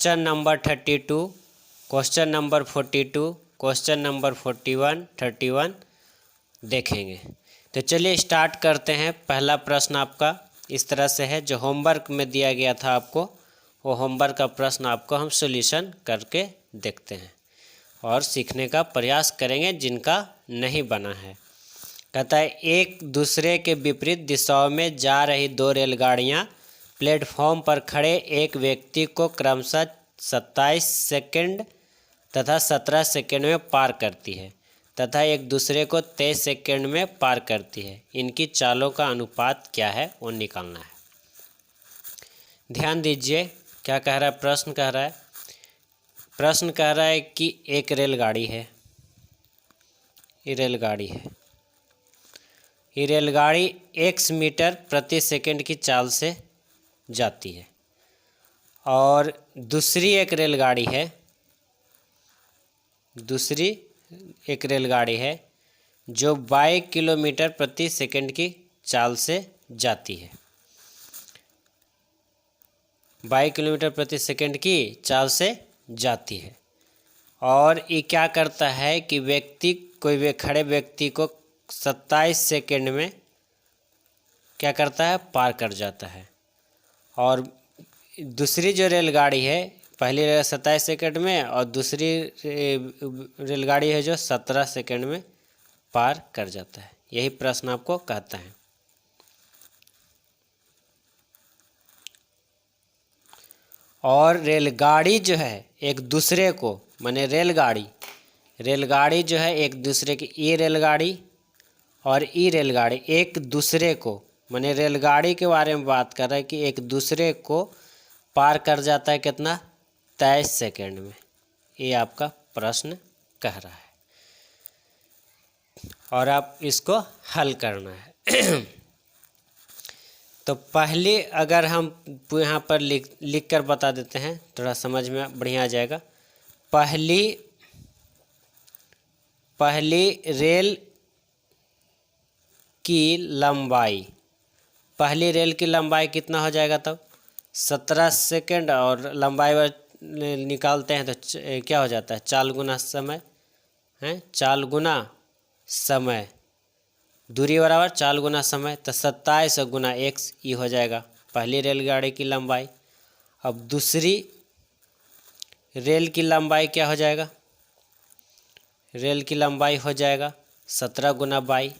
Question number 32, question number 42, question number 41, 31 देखेंगे। तो चलिए स्टार्ट करते हैं। पहला प्रश्न आपका इस तरह से है, जो होमवर्क में दिया गया था आपको, वो होमवर्क का प्रश्न आपको हम सॉल्यूशन करके देखते हैं और सीखने का प्रयास करेंगे जिनका नहीं बना है। कहता है, एक दूसरे के विपरीत दिशाओं में जा रही दो रेलगाड़ियां प्लेटफॉर्म पर खड़े एक व्यक्ति को क्रमशः 27 सेकंड तथा 17 सेकंड में पार करती है तथा एक दूसरे को 23 सेकंड में पार करती है। इनकी चालों का अनुपात क्या है, वो निकालना है। ध्यान दीजिए क्या कह रहा है। प्रश्न कह रहा है कि एक रेलगाड़ी है, ये रेलगाड़ी x मीटर प्रति सेकंड की चाल से जाती है और दूसरी एक रेलगाड़ी है जो 22 किलोमीटर प्रति सेकंड की चाल से जाती है। 22 किलोमीटर प्रति सेकंड की चाल से जाती है और ये क्या करता है कि कोई खड़े व्यक्ति को 27 सेकंड में क्या करता है, पार कर जाता है। और दूसरी जो रेलगाड़ी है, पहली 27 सेकंड में और दूसरी रेलगाड़ी है जो 17 सेकंड में पार कर जाता है। यही प्रश्न आपको कहता है। और रेलगाड़ी जो है एक दूसरे को, माने रेलगाड़ी जो है एक दूसरे की, ये रेलगाड़ी और ये रेलगाड़ी एक दूसरे को, माने रेलगाड़ी के बारे में बात कर रहा है कि एक दूसरे को पार कर जाता है कितना, 23 सेकंड में। ये आपका प्रश्न कह रहा है और आप इसको हल करना है। तो पहले अगर हम यहाँ पर लिख कर बता देते हैं, थोड़ा समझ में बढ़िया आ जाएगा। पहली रेल की लंबाई कितना हो जाएगा तब, 17 सेकंड, और लंबाई निकालते हैं तो क्या हो जाता है, 4 गुना समय है, 4 गुना समय, दूरी बराबर 4 गुना समय, तो 27 गुना x ये हो जाएगा पहली रेलगाड़ी की लंबाई। अब दूसरी रेल की लंबाई क्या हो जाएगा, रेल की लंबाई हो जाएगा 17 गुना 22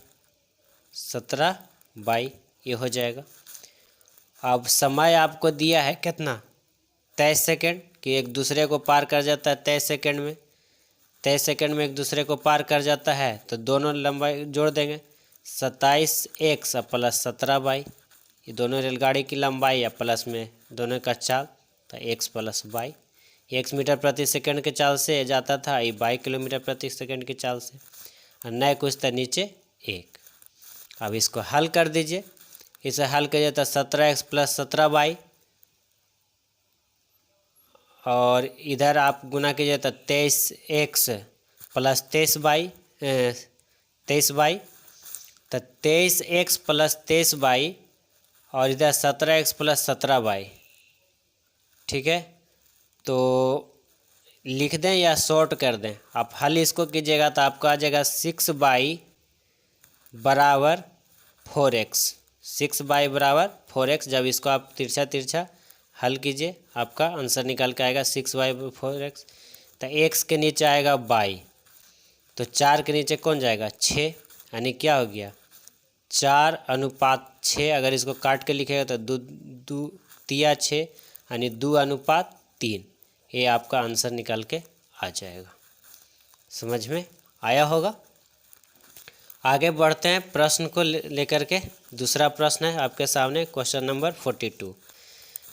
ये हो जाएगा। अब समय आपको दिया है कितना, 23 सेकंड, कि एक दूसरे को पार कर जाता है 23 सेकंड में। 23 सेकंड में एक दूसरे को पार कर जाता है तो दोनों लंबाई जोड़ देंगे, 27x प्लस 17y, ये दोनों रेलगाड़ी की लंबाई या प्लस में दोनों का चाल, तो x plus y। x metre प्रति सेकंड के चाल से जाता था, ये 22 किलोमीटर प्रति सेकंड की चाल से, और नए कुछ था नीचे 1। अब इसको हल कर दीजिए। इसे हल किया जाता है 17x प्लस 17y, और इधर आप गुना कीजिए तो 23x प्लस 23y, तो 23x प्लस 23y, और इधर 17x प्लस 17y। ठीक है, तो लिख दें या शॉर्ट कर दें। आप हल इसको कीजिएगा तो आपका आ जाएगा 6y बराबर 4x, 6y बराबर 4x। जब इसको आप तिरछा हल कीजिए, आपका आंसर निकल के आएगा 6y 4x। तो x के नीचे आएगा y, तो 4 के नीचे कौन जाएगा, 6, यानी क्या हो गया 4:6। अगर इसको काट के लिखेगा तो 2 तिया 6, यानी 2:3। ये आपका आंसर निकल के आ जाएगा। समझ में आया होगा। आगे बढ़ते हैं प्रश्न को लेकर के। दूसरा प्रश्न है आपके सामने, क्वेश्चन नंबर 42।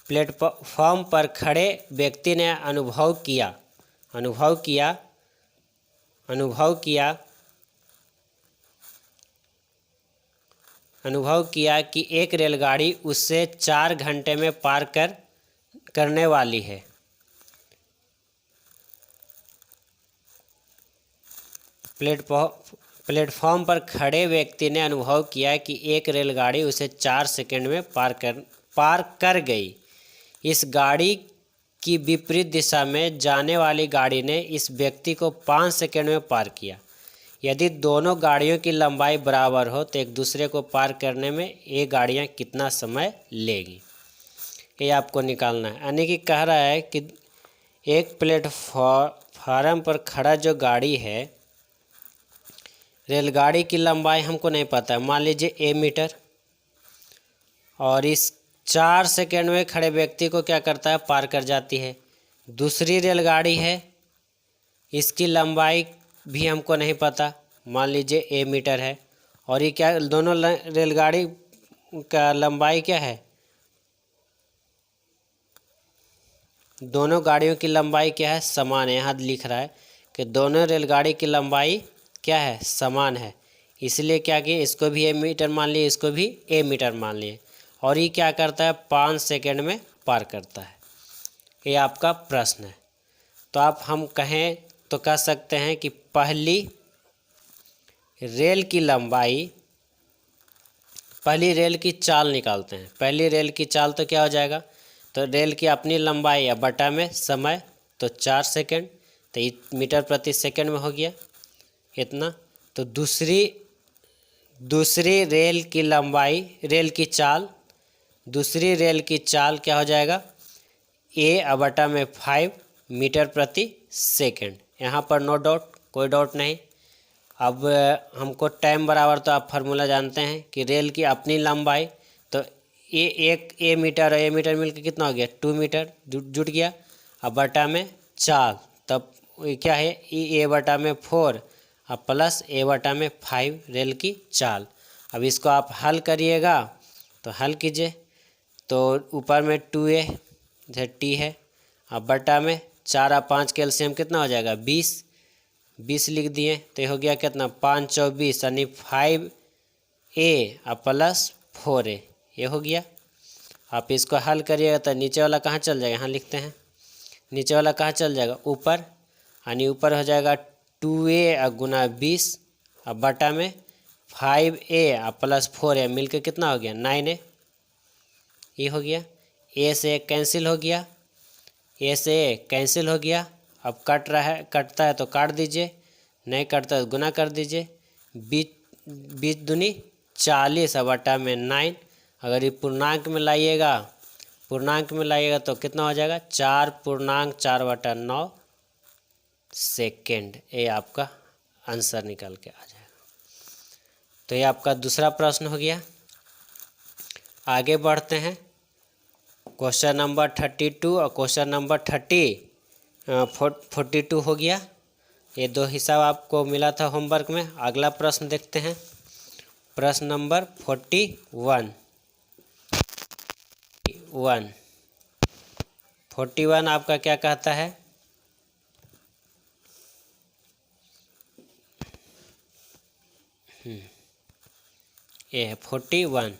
प्लेटफॉर्म पर खड़े व्यक्ति ने अनुभव किया कि एक रेलगाड़ी उसे 4 घंटे में पार करने वाली है। प्लेटफॉर्म पर खड़े व्यक्ति ने अनुभव किया कि एक रेलगाड़ी उसे 4 सेकंड में पार कर गई। इस गाड़ी की विपरीत दिशा में जाने वाली गाड़ी ने इस व्यक्ति को 5 सेकंड में पार किया। यदि दोनों गाड़ियों की लंबाई बराबर हो तो एक दूसरे को पार करने में ये गाड़ियाँ कितना समय लेगी, ये आपको निकालना है। यानी कि कह रहा है कि एक प्लेटफार्म पर खड़ा जो गाड़ी है, रेलगाड़ी की लंबाई हमको नहीं पता है, मान लीजिए ए मीटर, और इस 4 सेकंड में खड़े व्यक्ति को क्या करता है, पार कर जाती है। दूसरी रेलगाड़ी है, इसकी लंबाई भी हमको नहीं पता, मान लीजिए ए मीटर है, और ये क्या, दोनों रेलगाड़ी का लंबाई क्या है, दोनों गाड़ियों की लंबाई क्या है, समान है। यहाँ लिख रहा है कि दोनों रेलगाड़ी की लंबाई क्या है, समान है। इसलिए क्या किए, इसको भी ए मीटर मान लिए, इसको भी ए मीटर मान लिए, और ये क्या करता है, 5 सेकंड में पार करता है। ये आपका प्रश्न है। तो आप हम कहें तो कह सकते हैं कि पहली रेल की लंबाई, पहली रेल की चाल निकालते हैं। पहली रेल की चाल तो क्या हो जाएगा, तो रेल की अपनी लंबाई या बटा में समय, तो 4 सेकंड, तो मीटर प्रति सेकंड में हो गया इतना। तो दूसरी रेल की लंबाई, रेल की चाल, दूसरी रेल की चाल क्या हो जाएगा, ए बटा में 5 मीटर प्रति सेकंड। यहाँ पर नो डाउट, कोई डाउट नहीं। अब हमको टाइम बराबर, तो आप फार्मूला जानते हैं कि रेल की अपनी लंबाई, तो ए मीटर और ए मीटर मिलकर कितना हो गया, 2 मीटर जुट गया। अब बटा में चाल, तब क्या है, ए बटा में 4 अब प्लस ए बटा में 5 रेल की चाल। अब इसको आप हल करिएगा, तो हल कीजिए, तो ऊपर में 2a इधर टी है, अब बटा में 4 और 5 के एलसीएम कितना हो जाएगा, 20 लिख दिए, तो ये हो गया कितना, 5 × 24 यानी 5a और प्लस 4a, ये हो गया। आप इसको हल करिएगा तो नीचे वाला कहाँ चल जाएगा, यहाँ लिखते हैं, नीचे वाला कहाँ चल जाएगा, ऊपर, यानी ऊपर हो जाएगा 2a गुना 20 अब बटा में 5a और प्लस 4a मिलकर कितना हो गया, 9a, ये हो गया। ए से कैंसिल हो गया, ए से कैंसिल हो गया। अब कटता है तो काट दीजिए, नहीं कटता तो गुना कर दीजिए। 20 दूनी 40 बटा में 9, अगर ये पूर्णांक में लाइएगा तो कितना हो जाएगा, 4.4/9 सेकेंड। ये आपका आंसर निकल के आ जाएगा। तो ये आपका दूसरा प्रश्न हो गया। आगे बढ़ते हैं, क्वेश्चन नंबर 32 और क्वेश्चन नंबर 42 हो गया। ये 2 हिसाब आपको मिला था होमवर्क में। अगला प्रश्न देखते हैं, प्रश्न नंबर 41 आपका क्या कहता है, ये है 41,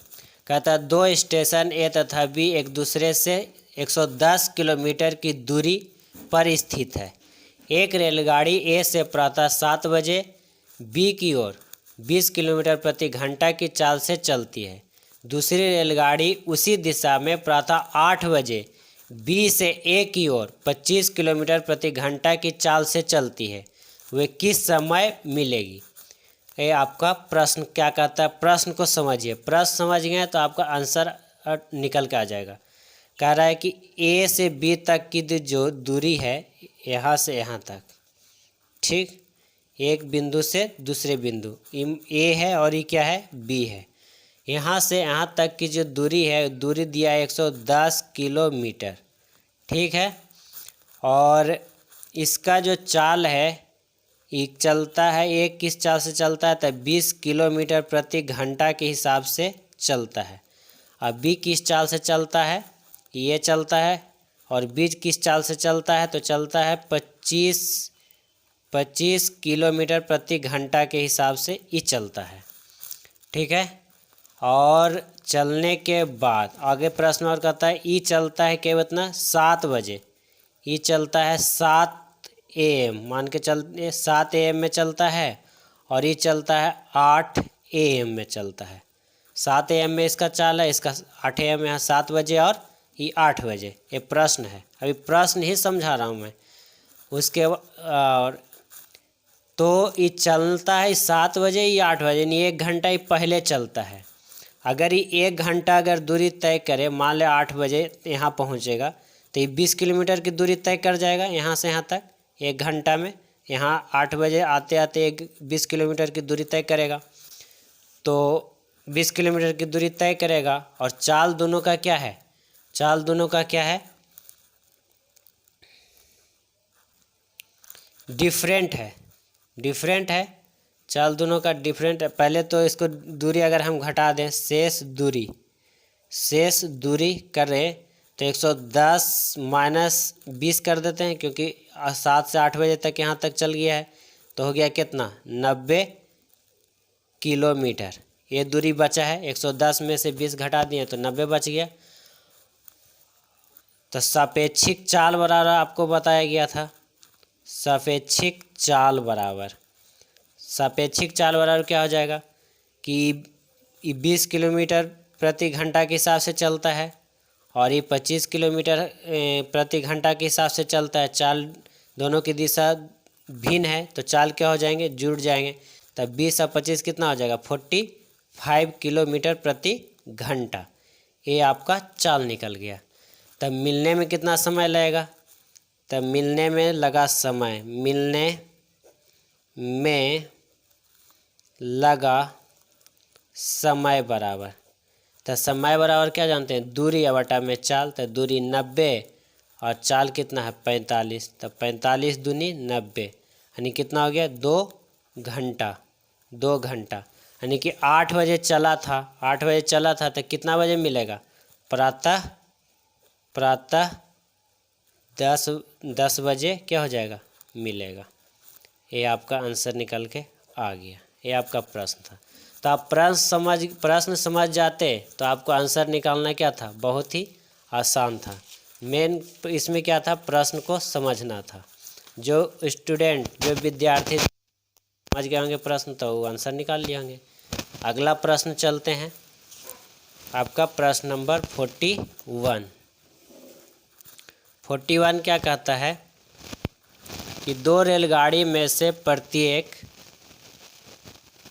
कहता है 2 स्टेशन ए तथा बी एक दूसरे से 110 किलोमीटर की दूरी पर स्थित है। एक रेलगाड़ी ए से प्रातः 7 बजे बी की ओर 20 किलोमीटर प्रति घंटा की चाल से चलती है। दूसरी रेलगाड़ी उसी दिशा में प्रातः 8 बजे बी से ए की ओर 25 किलोमीटर प्रति घंटा की चाल से चलती है। वे किस समय मिलेगी। ये आपका प्रश्न क्या कहता है, प्रश्न को समझिए। प्रश्न समझ गए तो आपका आंसर निकल के आ जाएगा। कह रहा है कि ए से बी तक की जो दूरी है, यहाँ से यहाँ तक, ठीक, एक बिंदु से दूसरे बिंदु, ए है और ये क्या है, बी है। यहाँ से यहाँ तक की जो दूरी है, दूरी दिया है 110 किलोमीटर, ठीक है। और इसका जो चाल है, ये चलता है, एक किस चाल से चलता है, तो 20 किलोमीटर प्रति घंटा के हिसाब से चलता है। अब बी किस चाल से चलता है, ये चलता है, और बी किस चाल से चलता है, तो चलता है 25 किलोमीटर प्रति घंटा के हिसाब से ये चलता है, ठीक है। और चलने के बाद आगे प्रश्न और कहता है, ये चलता है क्या, इतना 7 बजे, ये चलता है 7 AM, मान के चलते 7 AM में चलता है, और ये चलता है 8 AM में चलता है। 7 AM में इसका चाल है, इसका 8 AM यहाँ 7 बजे और ये 8 बजे, ये प्रश्न है, अभी प्रश्न ही समझा रहा हूँ मैं। उसके और तो ये चलता है 7 बजे या 8 बजे, नहीं 1 घंटा ही पहले चलता है। अगर ये 1 घंटा अगर दूरी तय करे, मान ले 8 बजे यहाँ पहुँचेगा, तो ये 20 किलोमीटर की दूरी तय कर जाएगा यहाँ से यहाँ तक 1 घंटा में। यहाँ 8 बजे आते आते 20 किलोमीटर की दूरी तय करेगा, तो 20 किलोमीटर की दूरी तय करेगा। और चाल दोनों का क्या है, चाल दोनों का क्या है, डिफरेंट है, डिफरेंट है, चाल दोनों का डिफरेंट है। पहले तो इसको दूरी अगर हम घटा दें, शेष दूरी कर रहे तो 110 माइनस 20 कर देते हैं, क्योंकि 7 से 8 बजे तक यहाँ तक चल गया है, तो हो गया कितना 90 किलोमीटर। ये दूरी बचा है, 110 में से 20 घटा दिए तो 90 बच गया। तो सापेक्षिक चाल बराबर आपको बताया गया था, सापेक्षिक चाल बराबर क्या हो जाएगा कि 20 किलोमीटर प्रति घंटा के हिसाब से चलता है और ये 25 किलोमीटर प्रति घंटा के हिसाब से चलता है। चाल दोनों की दिशा भिन्न है, तो चाल क्या हो जाएंगे, जुड़ जाएंगे। तब 20 और 25 कितना हो जाएगा, 45 किलोमीटर प्रति घंटा। ये आपका चाल निकल गया। तब मिलने में कितना समय लगेगा, तब मिलने में लगा समय, मिलने में लगा समय बराबर, तो समय बराबर क्या जानते हैं, दूरी बटा में चाल। तो दूरी 90 और चाल कितना है 45, तो 45 दूनी 90, यानी कितना हो गया 2 घंटा। यानी कि 8 बजे चला था, तो कितना बजे मिलेगा, प्रातः 10 बजे क्या हो जाएगा, मिलेगा। ये आपका आंसर निकल के आ गया। ये आपका प्रश्न था। तो आप प्रश्न समझ जाते तो आपको आंसर निकालना क्या था, बहुत ही आसान था। मेन इसमें क्या था, प्रश्न को समझना था। जो विद्यार्थी समझ गए होंगे प्रश्न, तो वो आंसर निकाल लिए होंगे। अगला प्रश्न चलते हैं, आपका प्रश्न नंबर 41 क्या कहता है कि 2 रेलगाड़ी में से प्रत्येक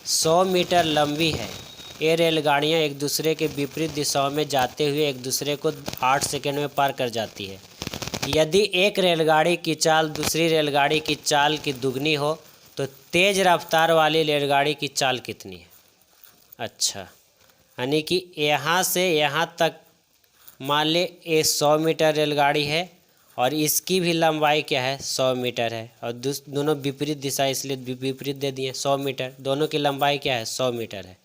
100 मीटर लंबी है। ये रेलगाड़ियाँ एक दूसरे के विपरीत दिशाओं में जाते हुए एक दूसरे को 8 सेकंड में पार कर जाती है। यदि एक रेलगाड़ी की चाल दूसरी रेलगाड़ी की चाल की दुगनी हो तो तेज़ रफ्तार वाली रेलगाड़ी की चाल कितनी है। अच्छा, यानी कि यहाँ से यहाँ तक मान ले ये 100 मीटर रेलगाड़ी है और इसकी भी लंबाई क्या है 100 मीटर है, और दोनों विपरीत दिशा इसलिए विपरीत दे दिए 100 मीटर। दोनों की लंबाई क्या है 100 मीटर है।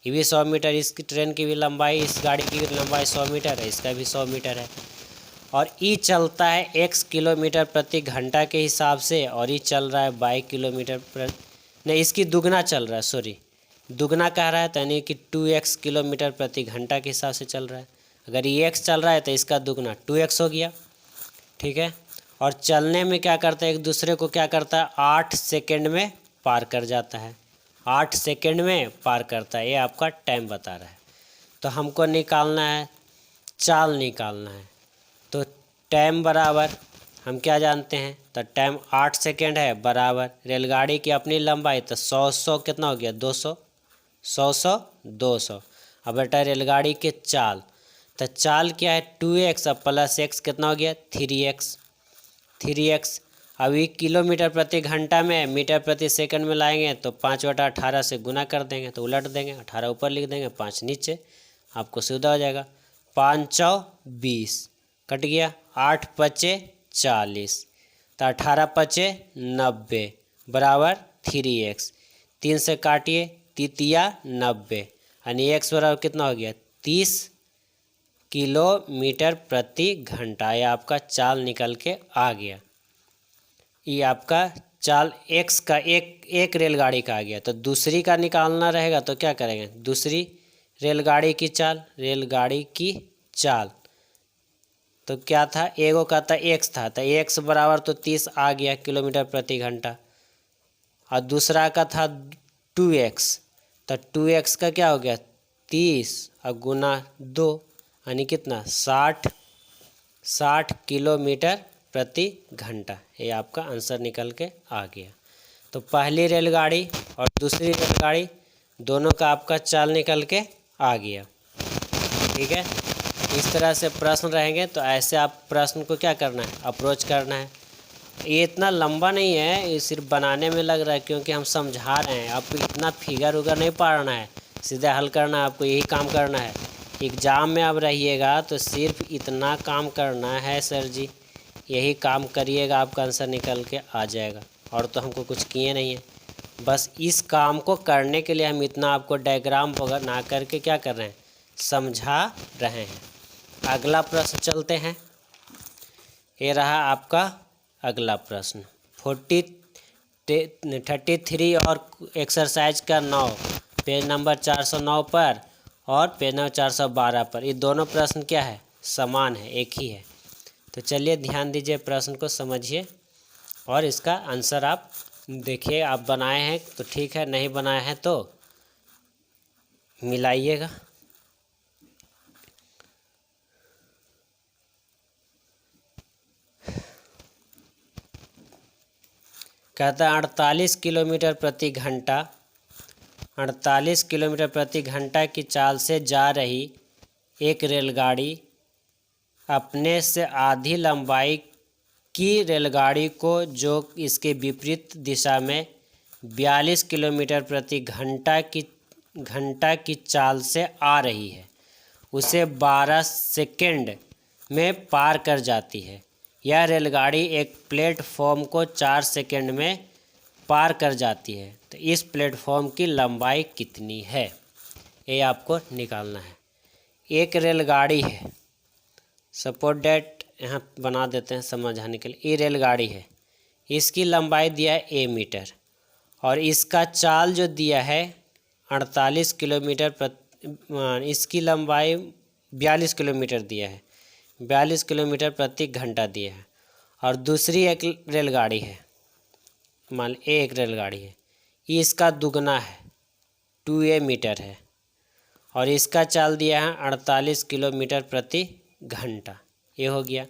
ये भी 100 मीटर, इसकी ट्रेन की भी लंबाई, इस गाड़ी की लंबाई 100 मीटर है, इसका भी 100 मीटर है। और ई चलता है x किलोमीटर प्रति घंटा के हिसाब से, और ये चल रहा है 22 किलोमीटर नहीं, इसकी दुगना चल रहा है, सॉरी दुगना कह रहा है, तो यानी कि 2x किलोमीटर प्रति घंटा के हिसाब से चल रहा है। अगर ये x चल रहा है तो इसका दुगना 2x हो गया, ठीक है। और चलने में क्या करता है, एक दूसरे को क्या करता है 8 सेकंड में पार कर जाता है, 8 सेकंड में पार करता है। ये आपका टाइम बता रहा है। तो हमको निकालना है, चाल निकालना है। तो टाइम बराबर हम क्या जानते हैं, तो टाइम 8 सेकंड है बराबर रेलगाड़ी की अपनी लंबाई, तो 100 कितना हो गया 200, 200। अब बेटा रेलगाड़ी के चाल, तो चाल क्या है 2x प्लस x कितना हो गया 3x। अब ये किलोमीटर प्रति घंटा में मीटर प्रति सेकंड में लाएंगे तो 5/18 से गुना कर देंगे, तो उलट देंगे, 18 ऊपर लिख देंगे 5 नीचे, आपको सुविधा हो जाएगा। 5×4 20 कट गया, 8×5 40, तो 18×5 90 बराबर 3x। 3 से काटिए, 3×3 90, यानी x बराबर कितना हो गया 30 किलोमीटर प्रति घंटा। ये आपका चाल निकल के आ गया। ये आपका चाल x का एक रेलगाड़ी का आ गया। तो दूसरी का निकालना रहेगा तो क्या करेंगे, दूसरी रेलगाड़ी की चाल तो क्या था, एगो का था x था, तो x बराबर तो 30 आ गया किलोमीटर प्रति घंटा, और दूसरा का था 2x, तो 2x का क्या हो गया 30 और गुना 2, यानी कितना 60 60 किलोमीटर प्रति घंटा। ये आपका आंसर निकल के आ गया। तो पहली रेलगाड़ी और दूसरी रेलगाड़ी दोनों का आपका चाल निकल के आ गया। ठीक है, इस तरह से प्रश्न रहेंगे तो ऐसे आप प्रश्न को क्या करना है, अप्रोच करना है। ये इतना लंबा नहीं है, ये सिर्फ बनाने में लग रहा है क्योंकि हम समझा रहे हैं। आपको इतना फिगर उगर नहीं पढ़ना है, सीधा हल करना है, आपको यही काम करना है। एग्ज़ाम में अब रहिएगा तो सिर्फ इतना काम करना है सर जी, यही काम करिएगा, आपका आंसर निकल के आ जाएगा। और तो हमको कुछ किए नहीं है, बस इस काम को करने के लिए हम इतना आपको डायग्राम बना करके क्या कर रहे हैं, समझा रहे हैं। अगला प्रश्न चलते हैं। ये रहा आपका अगला प्रश्न 33 और एक्सरसाइज का 9, पेज नंबर 409 पर और पेज नंबर 412 पर। ये दोनों प्रश्न क्या है, समान है, एक ही है। तो चलिए ध्यान दीजिए, प्रश्न को समझिए और इसका आंसर आप देखिए। आप बनाए हैं तो ठीक है, नहीं बनाए हैं तो मिलाइएगा। कहता है 48 किलोमीटर प्रति घंटा, 48 किलोमीटर प्रति घंटा की चाल से जा रही एक रेलगाड़ी अपने से आधी लंबाई की रेलगाड़ी को, जो इसके विपरीत दिशा में 42 किलोमीटर प्रति घंटा की चाल से आ रही है, उसे 12 सेकंड में पार कर जाती है। यह रेलगाड़ी एक प्लेटफॉर्म को 4 सेकंड में पार कर जाती है, तो इस प्लेटफॉर्म की लंबाई कितनी है, ये आपको निकालना है। एक रेलगाड़ी है, सपोज डेट यहाँ बना देते हैं समझाने के लिए। ये रेलगाड़ी है, इसकी लंबाई दिया है a मीटर और इसका चाल जो दिया है 48 किलोमीटर इसकी लंबाई 42 किलोमीटर दिया है, 42 किलोमीटर प्रति घंटा दिया है। और दूसरी एक रेलगाड़ी है, मान लीजिए एक रेलगाड़ी है, ये इसका दुगना है, 2a मीटर है और इसका चाल दिया है 48 किलोमीटर प्रति घंटा। ये हो गया।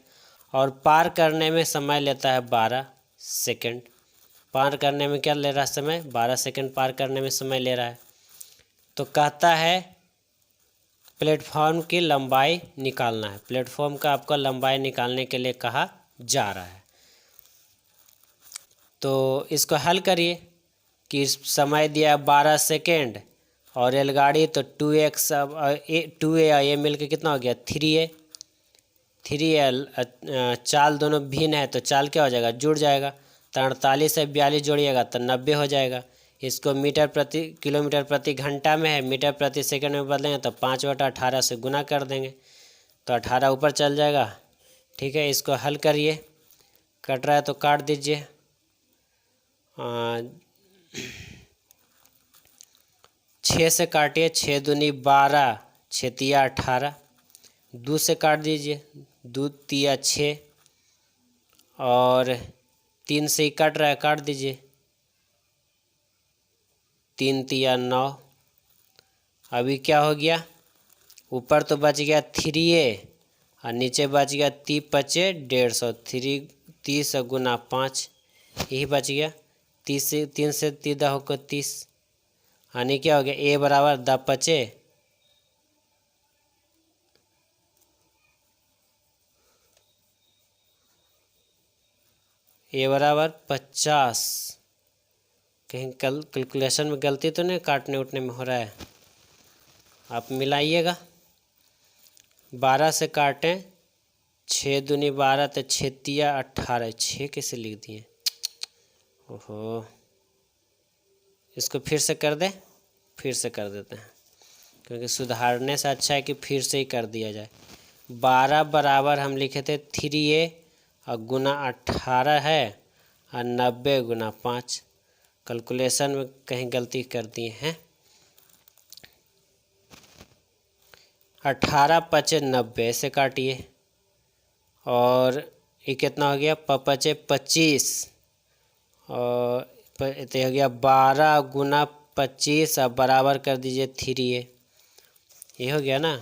और पार करने में समय लेता है 12 सेकंड। पार करने में क्या ले रहा है समय, 12 सेकंड पार करने में समय ले रहा है। तो कहता है प्लेटफॉर्म की लंबाई निकालना है। प्लेटफॉर्म का आपका लंबाई निकालने के लिए कहा जा रहा है। तो इसको हल करिए कि समय दिया 12 सेकेंड और रेलगाड़ी तो 2x 2a ये मिल के कितना हो गया 3a। चाल दोनों भिन्न है तो चाल क्या हो जाएगा, जुड़ जाएगा। तो 48 से 42 जोड़िएगा तो 90 हो जाएगा। इसको किलोमीटर प्रति घंटा में है, मीटर प्रति सेकंड में बदलेंगे तो 5/18 से गुना कर देंगे तो 18 ऊपर चल जाएगा। ठीक है, इसको हल करिए। कट रहा है तो काट दीजिए। 6 से काटिए, 6 दूनी 12, 6 तिया 18। 2 से काट दीजिए, 2 तिया 6 और 3 से ही कट रहा है, काट दीजिए, 3 तिया 9। अभी क्या हो गया, ऊपर तो बच गया 3a और नीचे बच गया 3×5 150, 30 गुना 5 यही बच गया। 3 से 3 होकर 30 यानी क्या हो गया, a बराबर 10×5 a बराबर 50। कहीं कैलकुलेशन में गलती तो नहीं काटने उठने में हो रहा है, आप मिलाइएगा। 12 से काटें, 6 दूनी 12 तो 6 तिया 18, 6 कैसे लिख दिए, ओहो। इसको फिर से कर दें, फिर से कर देते हैं क्योंकि सुधारने से अच्छा है कि फिर से ही कर दिया जाए। 12 बराबर हम लिखे थे 3a और गुना 18 है और 90 गुना 5। कैलकुलेशन में कहीं गलती कर दिए हैं। 18×5 90 से काटिए और ये कितना हो गया, 5×5 25 और तो हो गया 12 गुना 25 और बराबर कर दीजिए 3a। ये हो गया ना।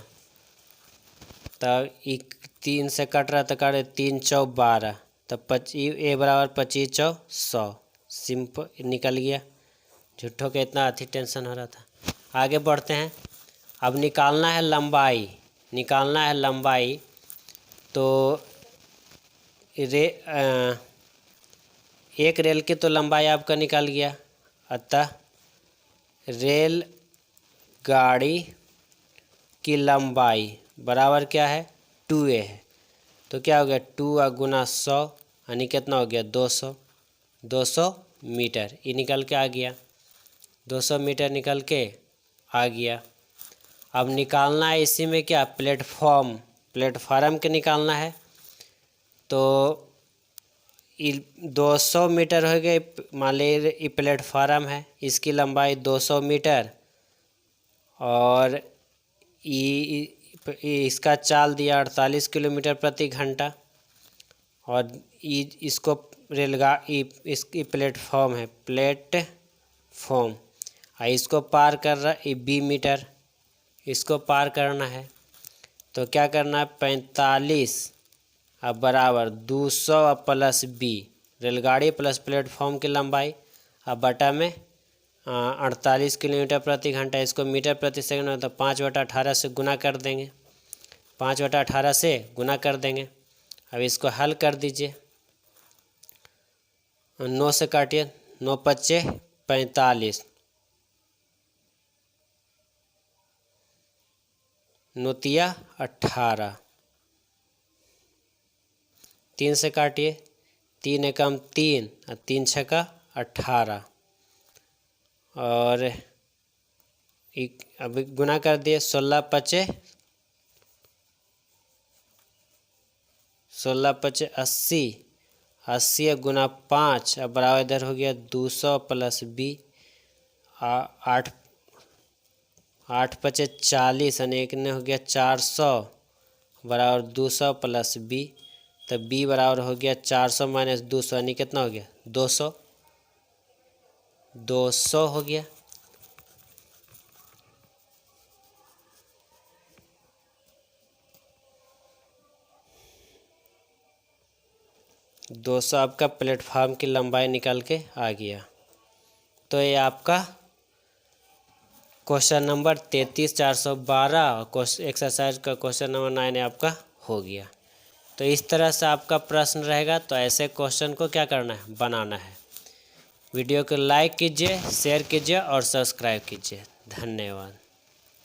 तब 3 से कट रहा तो काटे 3 चौ 12, तो ए बराबर 25 चौ 100, सिंपल निकल गया। झूठों के इतना अति टेंशन हो रहा था। आगे बढ़ते हैं। अब निकालना है लंबाई, तो एक रेल की तो लंबाई आपका निकल गया, अतः रेल गाड़ी की लंबाई बराबर क्या है 2a है। तो क्या हो गया 2 गुना 100 यानी कितना हो गया 200 मीटर। ये निकल के आ गया, 200 मीटर निकल के आ गया। अब निकालना है इसी में क्या प्लेटफार्म के निकालना है। तो 200 मीटर हो गए, मान लीजिए ये प्लेटफार्म है, इसकी लंबाई 200 मीटर और इसका चाल दिया 48 किलोमीटर प्रति घंटा। और इसको इसकी प्लेटफॉर्म है, प्लेटफॉर्म, और इसको पार कर रहा है 20 मीटर, इसको पार करना है। तो क्या करना है 45 अब बराबर 200 प्लस b, रेलगाड़ी प्लस प्लेटफॉर्म की लंबाई अब बटा में 48 किलोमीटर प्रति घंटा, इसको मीटर प्रति सेकंड तो 5/18 से गुना कर देंगे, 5/18 से गुना कर देंगे। अब इसको हल कर दीजिए, 9 से काटिए, 9 पच्चे 45, 9 तिया 18, 3 से काटिए, 3 एकम 3 और 3 छक्का 18 और अभी गुना कर दिए, 16 पचे 80, 80 गुना 5 अब बराबर इधर हो गया 200 प्लस b, 8 पचे 40 यानी एक ने हो गया 400 बराबर 200 प्लस b। तो b बराबर हो गया 400 माइनस 200 यानी कितना हो गया 200 हो गया। दो सौ आपका प्लेटफार्म की लंबाई निकल के आ गया। तो ये आपका क्वेश्चन नंबर 33/412 और एक्सरसाइज का क्वेश्चन नंबर 9 आपका हो गया। तो इस तरह से आपका प्रश्न रहेगा। तो ऐसे क्वेश्चन को क्या करना है, बनाना है। वीडियो को लाइक कीजिए, शेयर कीजिए और सब्सक्राइब कीजिए। धन्यवाद।